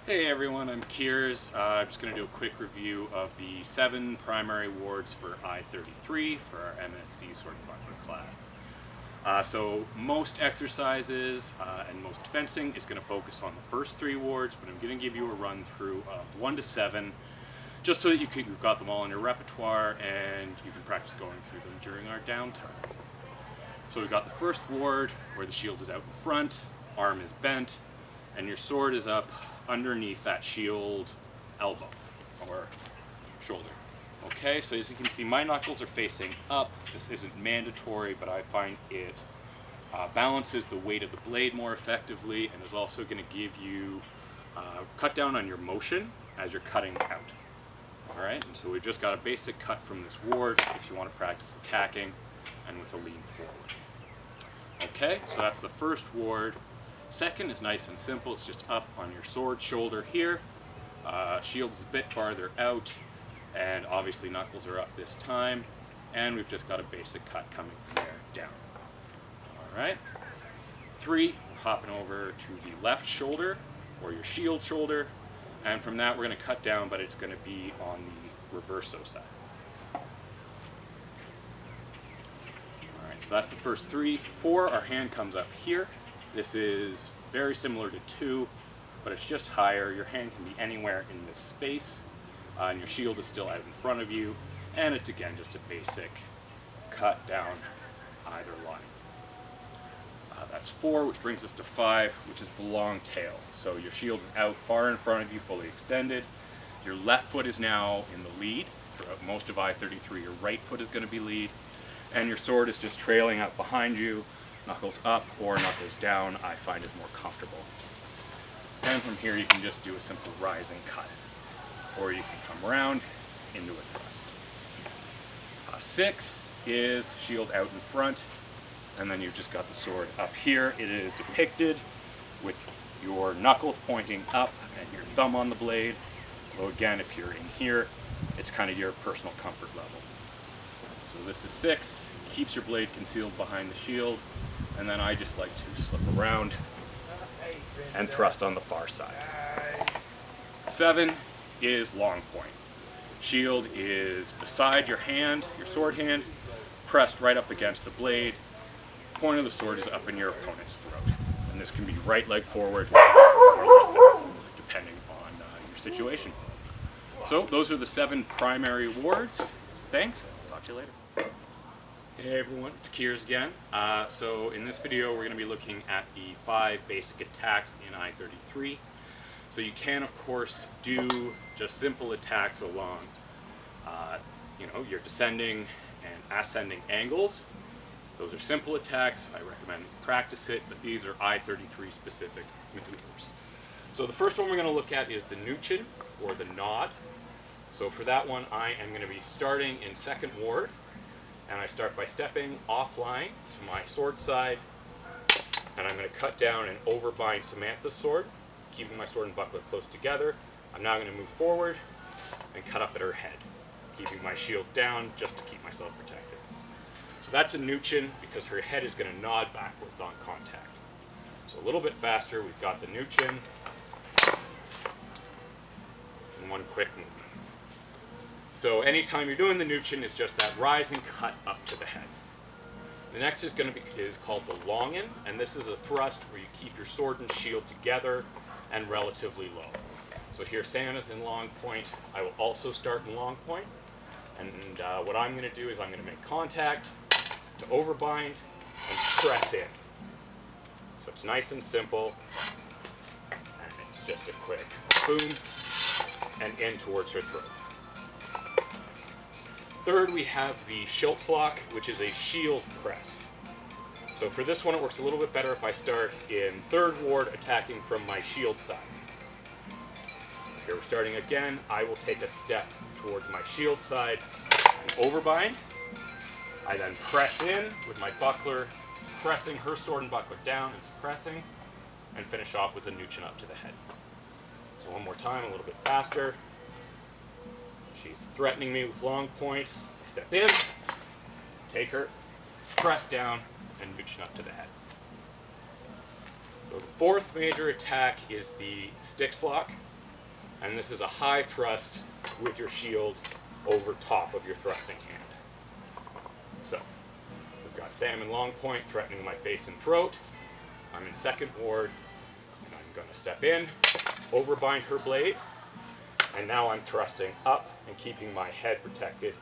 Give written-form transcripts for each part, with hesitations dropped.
Hey everyone, I'm Kiers. I'm just going to do a quick review of the 7 primary wards for I-33 for our MSc Sword and Buckler class. So most exercises and most fencing is going to focus on the first 3 wards, but I'm going to give you a run through of 1 to 7, just so that you've got them all in your repertoire and you can practice going through them during our downtime. So we've got the first ward where the shield is out in front, arm is bent, and your sword is up underneath that shield elbow or shoulder. Okay, so as you can see, my knuckles are facing up. This isn't mandatory, but I find it balances the weight of the blade more effectively and is also going to give you cut down on your motion as you're cutting out. Alright, and so we've just got a basic cut from this ward if you want to practice attacking and with a lean forward. Okay, so that's the first ward. Second is nice and simple. It's just up on your sword shoulder here. Shield is a bit farther out, and obviously knuckles are up this time. And we've just got a basic cut coming from there down. All right. 3, we're hopping over to the left shoulder or your shield shoulder, and from that we're going to cut down, but it's going to be on the reverso side. All right. So that's the first 3. 4, our hand comes up here. This is very similar to 2, but it's just higher. Your hand can be anywhere in this space, and your shield is still out in front of you, and it's again just a basic cut down either line. That's 4, which brings us to 5, which is the long tail. So your shield is out far in front of you, fully extended. Your left foot is now in the lead. Throughout most of I-33, your right foot is going to be lead, and your sword is just trailing out behind you. Knuckles up or knuckles down, I find is more comfortable. And from here you can just do a simple rising cut. Or you can come around into a thrust. 6 is shield out in front, and then you've just got the sword up here. It is depicted with your knuckles pointing up and your thumb on the blade. Although again, if you're in here, it's kind of your personal comfort level. So this is 6, keeps your blade concealed behind the shield. And then I just like to slip around and thrust on the far side. 7 is long point. Shield is beside your hand, your sword hand, pressed right up against the blade. Point of the sword is up in your opponent's throat. And this can be right leg forward or left leg forward, depending on your situation. So those are the 7 primary wards. Thanks, I'll talk to you later. Hey everyone, it's Kiers again. So in this video we're going to be looking at the 5 basic attacks in I-33. So you can of course do just simple attacks along your descending and ascending angles. Those are simple attacks. I recommend that you practice it, but these are I-33 specific maneuvers. So the first one we're going to look at is the Nuchen, or the nod. So for that one I am going to be starting in second ward. And I start by stepping offline to my sword side, and I'm going to cut down and overbind Samantha's sword, keeping my sword and buckler close together. I'm now going to move forward and cut up at her head, keeping my shield down just to keep myself protected. So that's a Nuchen because her head is going to nod backwards on contact. So a little bit faster, we've got the Nuchen in one quick movement. So anytime you're doing the Nuchen, it's just that rising cut up to the head. The next is called the Longen, and this is a thrust where you keep your sword and shield together and relatively low. So here Santa's in long point. I will also start in long point, and what I'm going to do is I'm going to make contact to overbind and press in. So it's nice and simple, and it's just a quick boom and in towards her throat. Third, we have the Schildschlag, which is a shield press. So for this one, it works a little bit better if I start in third ward, attacking from my shield side. Here we're starting again. I will take a step towards my shield side and overbind. I then press in with my buckler, pressing her sword and buckler down and suppressing, and finish off with a Nuchen up to the head. So one more time, a little bit faster. She's threatening me with long point. I step in, take her, press down, and Nuchen up to the head. So the fourth major attack is the Stick's Lock. And this is a high thrust with your shield over top of your thrusting hand. So, we've got Sam in long point threatening my face and throat. I'm in second ward, and I'm going to step in, overbind her blade, and now I'm thrusting up and keeping my head protected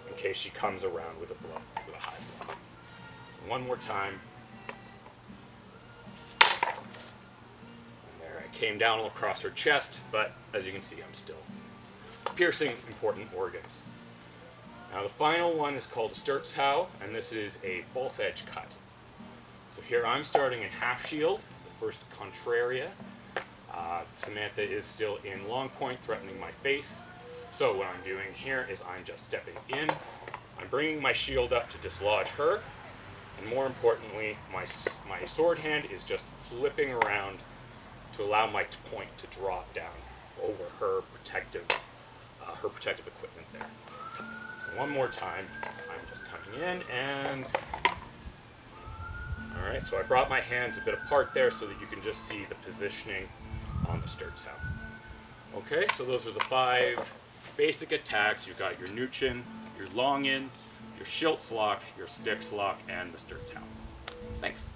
in case she comes around with a blow, with a high blow. One more time. And there, I came down across her chest, but as you can see, I'm still piercing important organs. Now the final one is called a Sturzhau, and this is a false edge cut. So here I'm starting in half shield, the first Contraria. Samantha is still in long point, threatening my face. So what I'm doing here is I'm just stepping in. I'm bringing my shield up to dislodge her, and more importantly, my sword hand is just flipping around to allow my point to drop down over her protective equipment there. So one more time, I'm just coming in and... Alright, so I brought my hands a bit apart there so that you can just see the positioning on the Sturzhau. Okay, so those are the 5 basic attacks. You've got your Nuchen, your Long-In, your Schildschlag, your Stichschlag, and the Sturzhau. Thanks.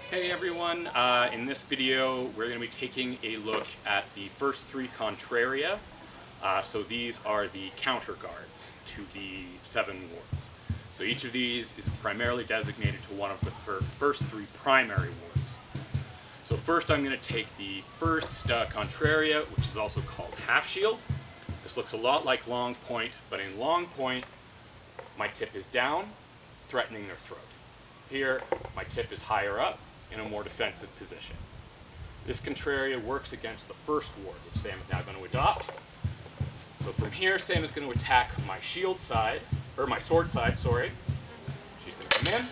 Hey everyone, in this video we're going to be taking a look at the first 3 Contraria. So these are the counter guards to the 7 wards. So each of these is primarily designated to one of the first 3 primary wards. So first I'm going to take the first Contraria, which is also called half shield. This looks a lot like long point, but in long point my tip is down, threatening their throat. Here my tip is higher up in a more defensive position. This Contraria works against the first ward, which Sam is now going to adopt. So from here, Sam is going to attack my shield side, or my sword side, sorry. She's going to come in.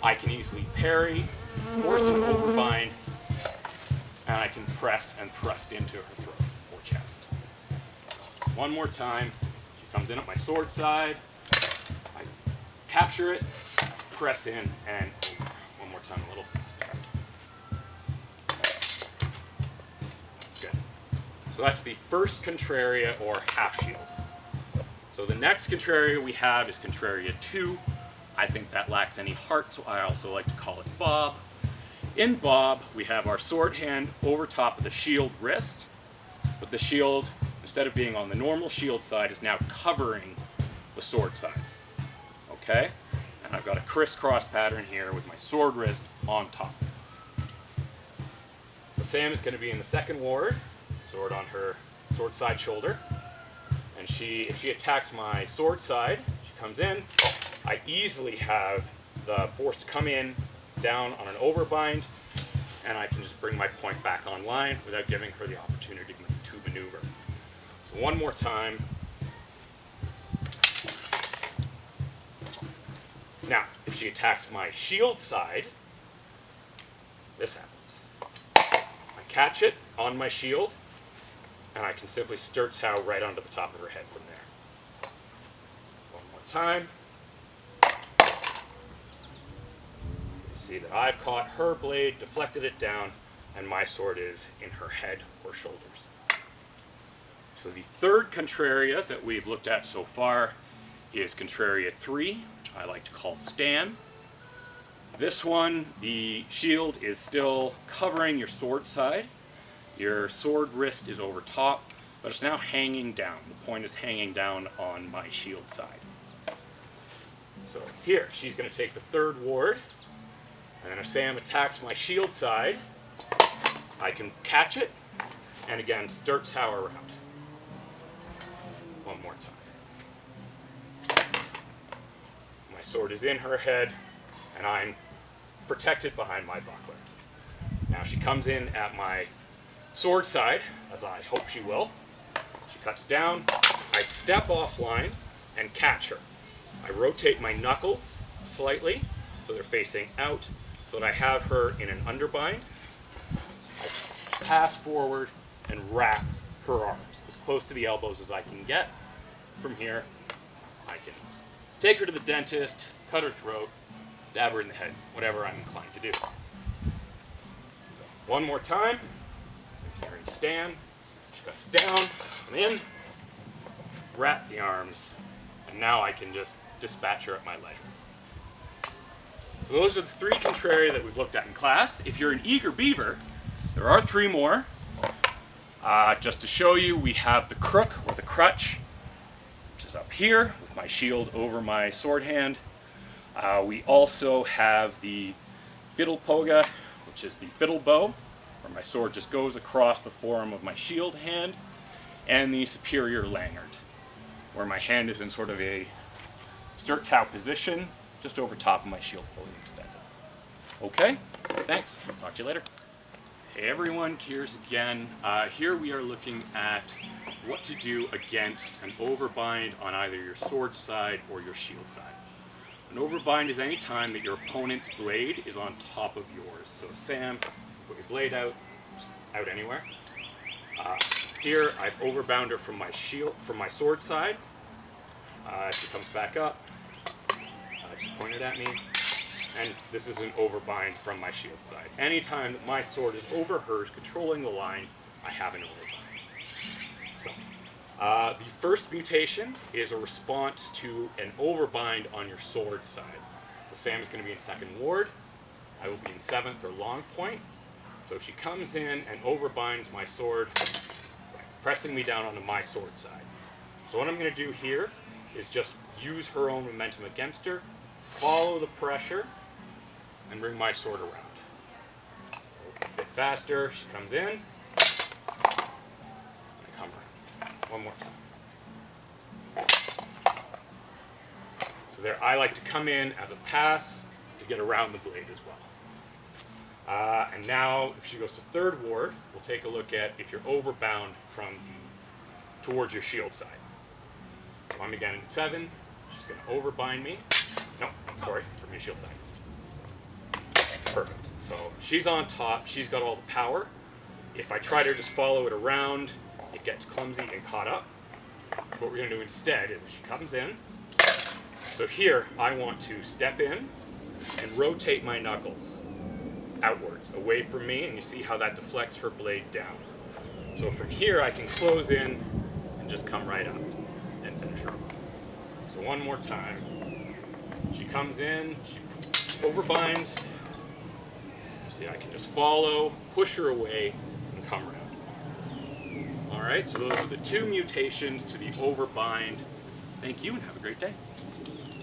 I can easily parry, force an overbind, and I can press and thrust into her throat or chest. One more time. She comes in at my sword side. I capture it, press in, and one more time, a little faster. Good. So that's the first Contraria, or half shield. So the next Contraria we have is Contraria 2. I think that lacks any heart, so I also like to call it Bob. In Bob, we have our sword hand over top of the shield wrist, but the shield, instead of being on the normal shield side, is now covering the sword side. Okay? And I've got a crisscross pattern here with my sword wrist on top. So Sam is going to be in the second ward, sword on her sword side shoulder. And if she attacks my sword side, she comes in, I easily have the force to come in, down on an overbind, and I can just bring my point back online without giving her the opportunity to maneuver. So one more time. Now, if she attacks my shield side, this happens. I catch it on my shield, and I can simply Sturzhau right onto the top of her head from there. One more time. You see that I've caught her blade, deflected it down, and my sword is in her head or shoulders. So the third Contraria that we've looked at so far is Contraria 3, which I like to call Stan. This one, the shield is still covering your sword side. Your sword wrist is over top, but it's now hanging down. The point is hanging down on my shield side. So here, she's going to take the third ward, and then if Sam attacks my shield side, I can catch it, and again, Sturzhau around. One more time. My sword is in her head, and I'm protected behind my buckler. Now she comes in at my sword side, as I hope she will. She cuts down, I step offline and catch her. I rotate my knuckles slightly so they're facing out so that I have her in an underbind. I pass forward and wrap her arms as close to the elbows as I can get. From here, I can take her to the dentist, cut her throat, stab her in the head, whatever I'm inclined to do. One more time. Here in Stan. She Press down, come in, wrap the arms, and now I can just dispatch her at my leisure. So those are the 3 contraria that we've looked at in class. If you're an eager beaver, there are 3 more. Just to show you, we have the crook or the crutch, which is up here with my shield over my sword hand. We also have the fiddle poga, which is the fiddle bow, where my sword just goes across the forearm of my shield hand, and the superior lanyard, where my hand is in sort of a Sturtau position, just over top of my shield fully extended. Okay, thanks. I'll talk to you later. Hey everyone, Kiers again. Here we are looking at what to do against an overbind on either your sword side or your shield side. An overbind is any time that your opponent's blade is on top of yours. So Sam, put your blade out, just out anywhere. Here I've overbound her from my sword side. She comes back up, just pointed at me, and this is an overbind from my shield side. Anytime that my sword is over hers, controlling the line, I have an overbind. So, the first mutation is a response to an overbind on your sword side. So Sam is going to be in 2nd ward, I will be in 7th or long point. So she comes in and overbinds my sword, pressing me down onto my sword side. So what I'm going to do here is just use her own momentum against her, follow the pressure, and bring my sword around. So a bit faster, she comes in, and I come around. One more time. So there, I like to come in as a pass to get around the blade as well. And now, if she goes to 3rd ward, we'll take a look at if you're overbound towards your shield side. So I'm again in 7. She's going to overbind me. No, sorry, from your shield side. Perfect. So she's on top. She's got all the power. If I try to just follow it around, it gets clumsy and caught up. What we're going to do instead is if she comes in, so here I want to step in and rotate my knuckles outwards, away from me, and you see how that deflects her blade down. So from here I can close in and just come right up and finish her. So one more time. She comes in, she overbinds. You see, I can just follow, push her away, and come around. Alright, so those are the 2 mutations to the overbind. Thank you and have a great day.